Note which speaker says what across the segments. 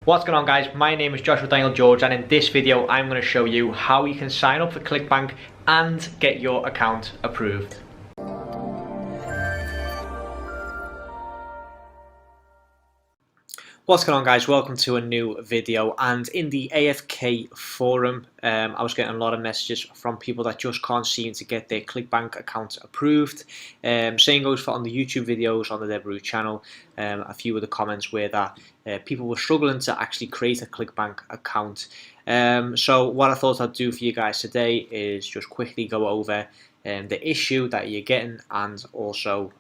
Speaker 1: What's going on, guys? My name is Joshua Daniel George, and in this video I'm going to show you how you can sign up for Clickbank and get your account approved. What's going on, guys? Welcome to a new video. And in the AFK forum, I was getting a lot of messages from people that just can't seem to get their Clickbank account approved. Same goes for on the YouTube videos on the Debru channel. A few of the comments were that people were struggling to actually create a Clickbank account. So what I thought I'd do for you guys today is just quickly go over the issue that you're getting, and also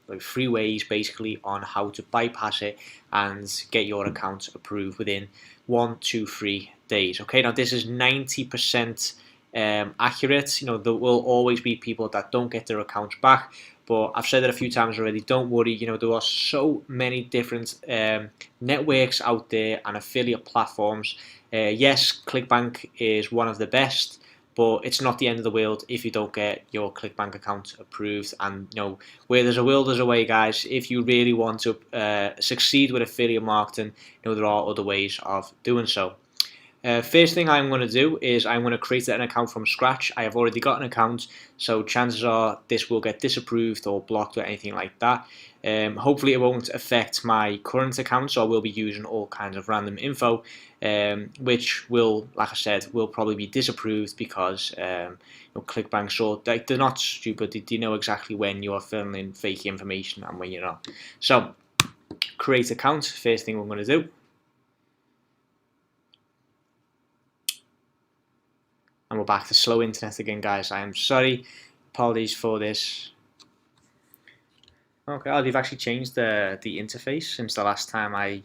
Speaker 1: like 3 ways basically on how to bypass it and get your account approved within 1, 2, 3 days. Okay, now this is 90% accurate. There will always be people that don't get their accounts back, but I've said it a few times already. Don't worry. There are so many different networks out there and affiliate platforms. Yes, Clickbank is one of the best, but it's not the end of the world if you don't get your Clickbank account approved. And where there's a will, there's a way, guys. If you really want to succeed with affiliate marketing, there are other ways of doing so. First thing I'm going to do is I'm going to create an account from scratch. I have already got an account, so chances are this will get disapproved or blocked or anything like that. Hopefully it won't affect my current account, so I will be using all kinds of random info, which will, like I said, will probably be disapproved because Clickbank, they're not stupid. They know exactly when you are filling in fake information and when you're not. So create account, first thing we're going to do. And we're back to slow internet again, guys. I am sorry. Apologies for this. Okay, they've actually changed the interface since the last time I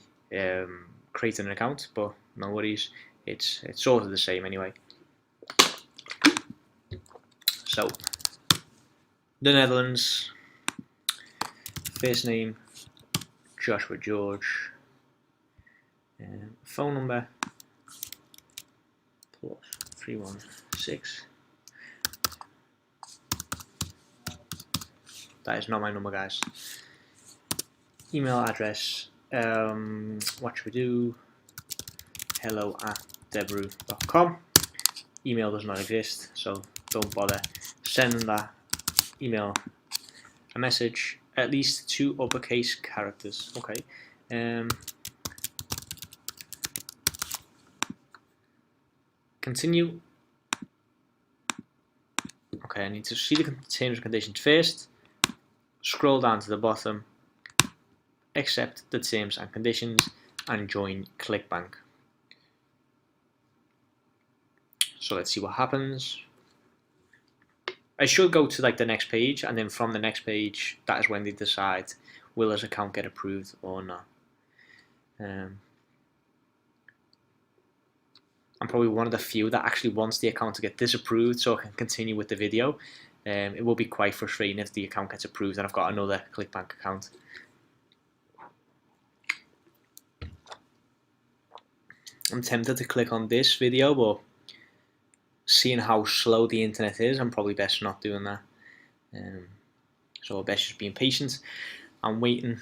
Speaker 1: created an account, but no worries. It's sort of the same anyway. So, the Netherlands. First name, Joshua George. Phone number, plus 316. That is not my number, guys. Email address. What should we do? hello@debru.com. Email does not exist, so don't bother sending that email a message. At least 2 uppercase characters. Okay. Continue. Okay, I need to see the terms and conditions first. Scroll down to the bottom, accept the terms and conditions, and join Clickbank. So let's see what happens. I should go to the next page, and then from the next page, that is when they decide will this account get approved or not. I'm probably one of the few that actually wants the account to get disapproved so I can continue with the video. It will be quite frustrating if the account gets approved and I've got another Clickbank account. I'm tempted to click on this video, but seeing how slow the internet is, I'm probably best not doing that. So I'll best just being patient and waiting.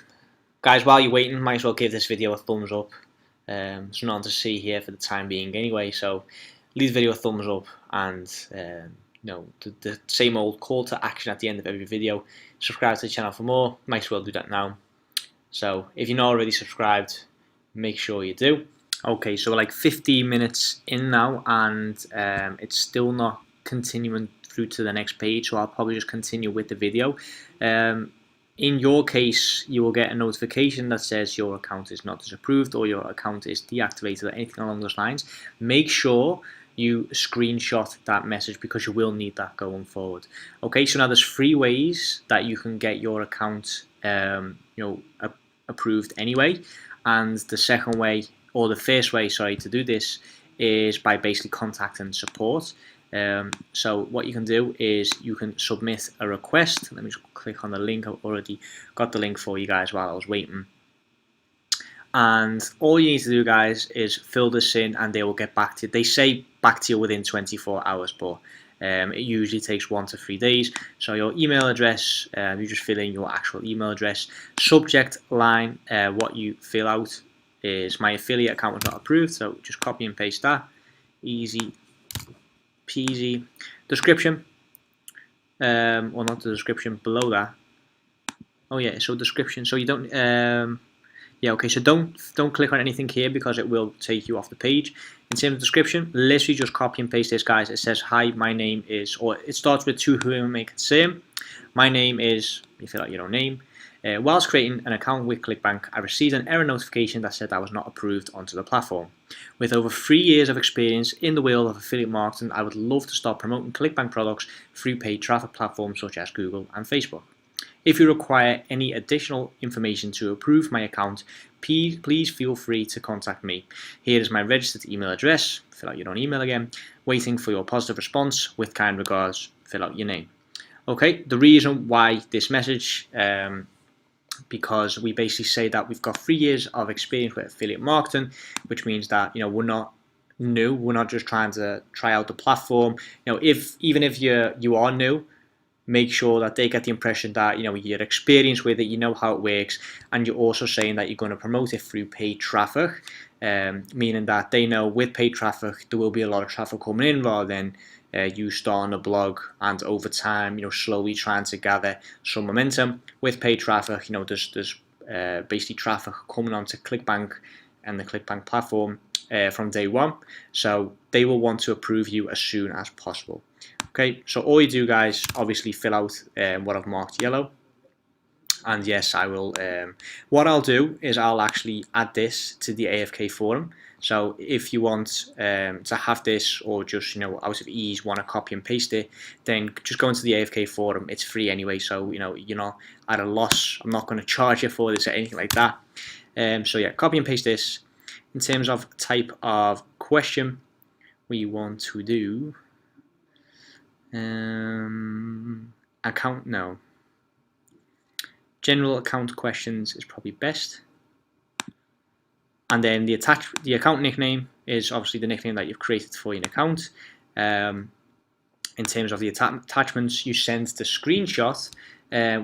Speaker 1: Guys, while you're waiting, might as well give this video a thumbs up. There's nothing to see here for the time being anyway, so leave the video a thumbs up, and the same old call to action at the end of every video. Subscribe to the channel for more. Might as well do that now. So if you're not already subscribed, make sure you do. Okay, so we're like 15 minutes in now, and it's still not continuing through to the next page, so I'll probably just continue with the video. In your case, you will get a notification that says your account is not disapproved or your account is deactivated or anything along those lines. Make sure you screenshot that message because you will need that going forward. Okay, so now there's 3 ways that you can get your account approved anyway, and the second way, or the first way, sorry, to do this is by basically contacting support. So what you can do is you can submit a request. Let me just click on the link. I've already got the link for you guys while I was waiting. And all you need to do, guys, is fill this in and they will get back to you. They say back to you within 24 hours, but it usually takes 1 to 3 days. So your email address, you just fill in your actual email address. Subject line, what you fill out is my affiliate account was not approved, so just copy and paste that. Easy peasy. Description, or not the description, below that. Oh yeah, so description, so you don't, yeah, okay, so don't click on anything here because it will take you off the page. In terms of description, literally just copy and paste this, guys. It says, hi, my name is, or it starts with to whom it may concern. My name is, you fill out your own name. Whilst creating an account with Clickbank, I received an error notification that said I was not approved onto the platform. With over 3 years of experience in the world of affiliate marketing, I would love to start promoting Clickbank products through paid traffic platforms such as Google and Facebook. If you require any additional information to approve my account, please feel free to contact me. Here is my registered email address. Fill out your own email again. Waiting for your positive response. With kind regards, fill out your name. Okay, the reason why this message, because we basically say that we've got 3 years of experience with affiliate marketing, which means that, you know, we're not new. We're not just trying to try out the platform. You know, even if you are new, make sure that they get the impression that, you know, you're experienced with it, you know how it works, and you're also saying that you're going to promote it through paid traffic, meaning that they know with paid traffic there will be a lot of traffic coming in, rather than you starting a blog and over time, you know, slowly trying to gather some momentum. With paid traffic, you know, there's basically traffic coming onto Clickbank and the Clickbank platform from day one, so they will want to approve you as soon as possible. Okay, so all you do, guys, obviously fill out what I've marked yellow, and yes, I will. What I'll do is I'll actually add this to the AFK forum. So if you want to have this, or just, you know, out of ease want to copy and paste it, then just go into the AFK forum. It's free anyway, so, you know, you're not at a loss. I'm not going to charge you for this or anything like that. So yeah, copy and paste this. In terms of type of question we want to do, account, no, general account questions is probably best. And then the account nickname is obviously the nickname that you've created for your account. In terms of the attachments, you send the screenshot,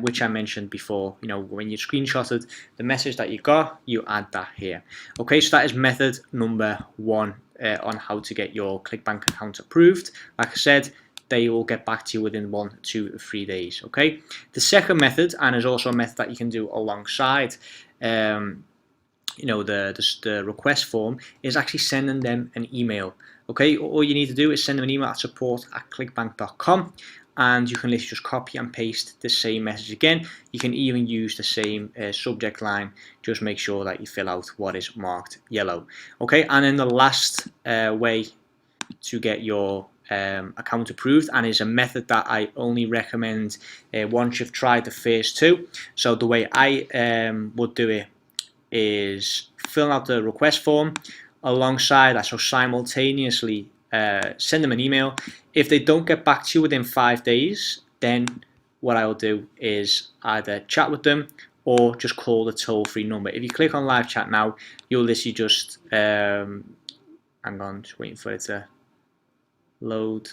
Speaker 1: which I mentioned before. You know, when you screenshotted the message that you got, you add that here. Okay, so that is method number 1 on how to get your Clickbank account approved. Like I said, they will get back to you within 1, 2, 3 days. Okay. The second method, and is also a method that you can do alongside, you know, the request form, is actually sending them an email. Okay. All you need to do is send them an email at support@clickbank.com, and you can literally just copy and paste the same message again. You can even use the same subject line. Just make sure that you fill out what is marked yellow. Okay. And then the last way to get your account approved, and is a method that I only recommend once you've tried the first 2. So the way I would do it is fill out the request form alongside that, so simultaneously send them an email. If they don't get back to you within 5 days, then what I will do is either chat with them or just call the toll-free number. If you click on live chat now, you'll literally just hang on, just waiting for it to load.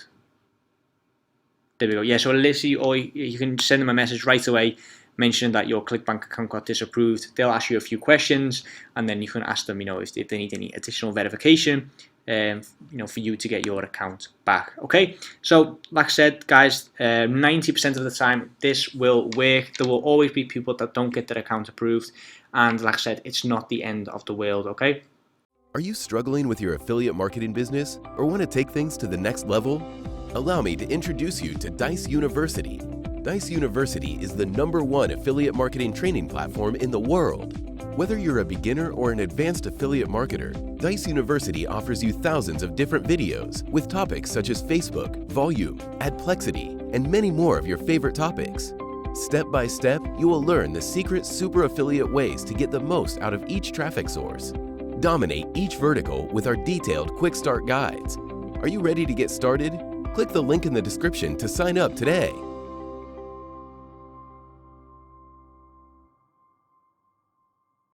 Speaker 1: There we go. Yeah, so literally, or you can send them a message right away mentioning that your Clickbank account got disapproved. They'll ask you a few questions, and then you can ask them, you know, if they need any additional verification, you know, for you to get your account back. Okay, so like I said, guys, 90% of the time this will work. There will always be people that don't get their account approved, and like I said, it's not the end of the world. Okay.
Speaker 2: Are you struggling with your affiliate marketing business or want to take things to the next level? Allow me to introduce you to Dijs University. Dijs University is the #1 affiliate marketing training platform in the world. Whether you're a beginner or an advanced affiliate marketer, Dijs University offers you thousands of different videos with topics such as Facebook, volume, adplexity, and many more of your favorite topics. Step by step, you will learn the secret super affiliate ways to get the most out of each traffic source. Dominate each vertical with our detailed quick start guides. Are you ready to get started? Click the link in the description to sign up today.